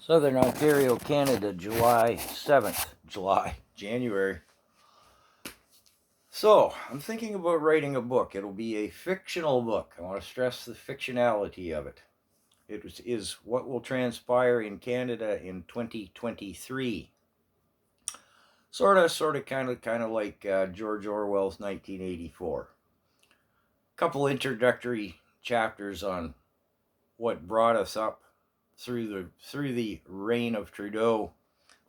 Southern Ontario, Canada, July 7th. January. So, I'm thinking about writing a book. It'll be a fictional book. I want to stress the fictionality of it. It is what will transpire in Canada in 2023. Kind of like George Orwell's 1984. A couple introductory chapters on what brought us up through the reign of Trudeau,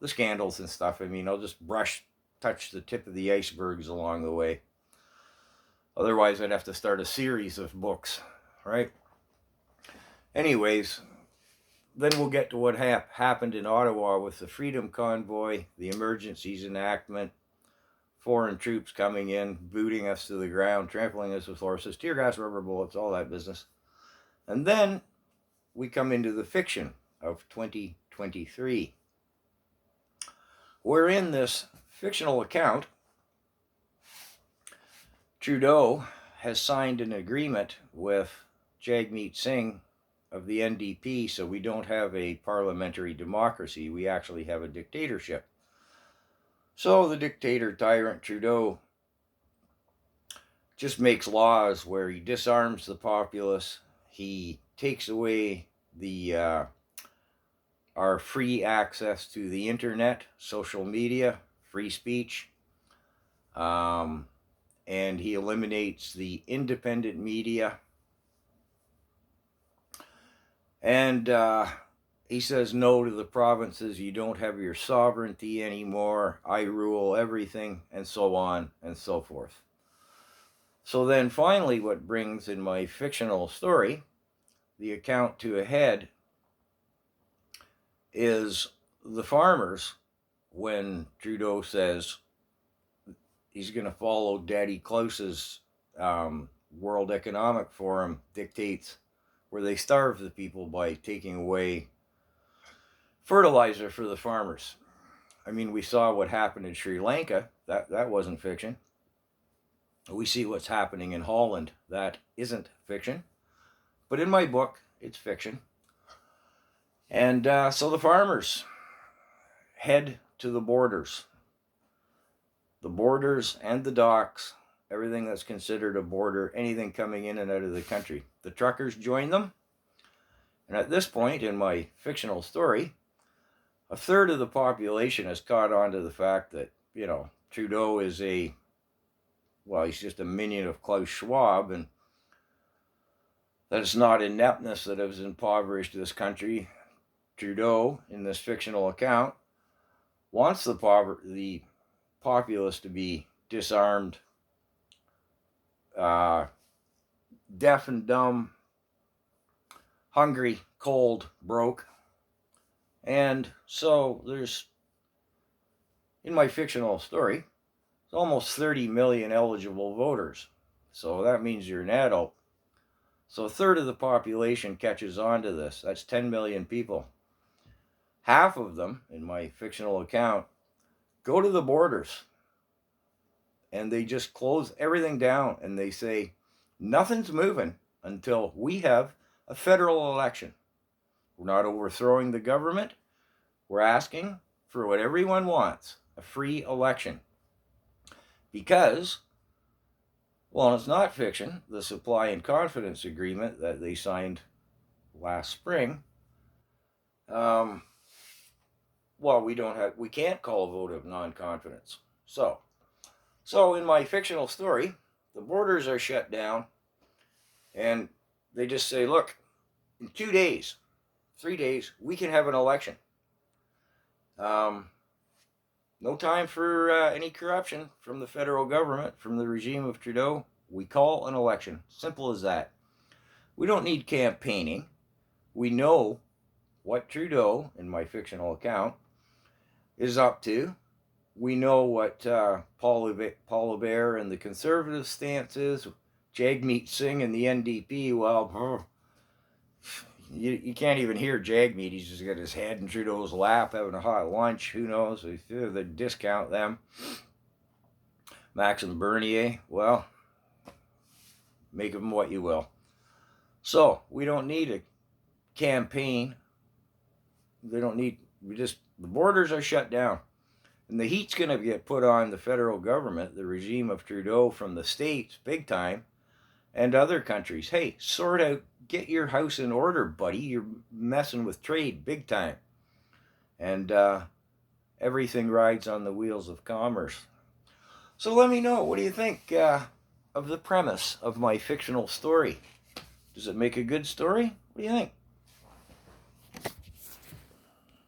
the scandals and stuff. I mean, I'll just touch the tip of the icebergs along the way. Otherwise, I'd have to start a series of books, right? Anyways, then we'll get to what happened in Ottawa with the Freedom Convoy, the emergencies enactment, foreign troops coming in, booting us to the ground, trampling us with horses, tear gas, rubber bullets, all that business. And then we come into the fiction of 2023. We're in this fictional account. Trudeau has signed an agreement with Jagmeet Singh of the NDP, so we don't have a parliamentary democracy. We actually have a dictatorship. So the dictator tyrant Trudeau just makes laws where he disarms the populace. He takes away our free access to the internet, social media, free speech, and he eliminates the independent media. And he says no to the provinces. You don't have your sovereignty anymore. I rule everything, and so on and so forth. So then finally, what brings in my fictional story the account to a head is the farmers, when Trudeau says he's going to follow Daddy Klaus's World Economic Forum dictates, where they starve the people by taking away fertilizer for the farmers. I mean, we saw what happened in Sri Lanka. That wasn't fiction. We see what's happening in Holland. That isn't fiction. But in my book, it's fiction. And so the farmers head to the borders. The borders and the docks, everything that's considered a border, anything coming in and out of the country. The truckers join them. And at this point in my fictional story, a third of the population has caught on to the fact that, Trudeau is he's just a minion of Klaus Schwab, and that it's not ineptness that has impoverished this country. Trudeau, in this fictional account, wants the populace to be disarmed, deaf and dumb, hungry, cold, broke. And so there's, in my fictional story, there's almost 30 million eligible voters. So that means you're an adult. So a third of the population catches on to this. That's 10 million people. Half of them, in my fictional account, go to the borders and they just close everything down and they say, nothing's moving until we have a federal election. We're not overthrowing the government. We're asking for what everyone wants, a free election. Because, well, it's not fiction, the supply and confidence agreement that they signed last spring, we can't call a vote of non-confidence. So in my fictional story, the borders are shut down and they just say, look, in 2 days, 3 days, we can have an election. No time for any corruption from the federal government, from the regime of Trudeau. We call an election. Simple as that. We don't need campaigning. We know what Trudeau, in my fictional account, is up to. We know what Paul Hébert and the Conservative stance is. Jagmeet Singh and the NDP, well, you can't even hear Jagmeet. He's just got his head in Trudeau's lap having a hot lunch. Who knows? They discount them. Maxime Bernier, well, make of him what you will. So we don't need a campaign They don't need. The borders are shut down, and the heat's going to get put on the federal government, the regime of Trudeau from the states, big time, and other countries. Hey, sort out, get your house in order, buddy. You're messing with trade big time, and everything rides on the wheels of commerce. So let me know. What do you think of the premise of my fictional story? Does it make a good story? What do you think?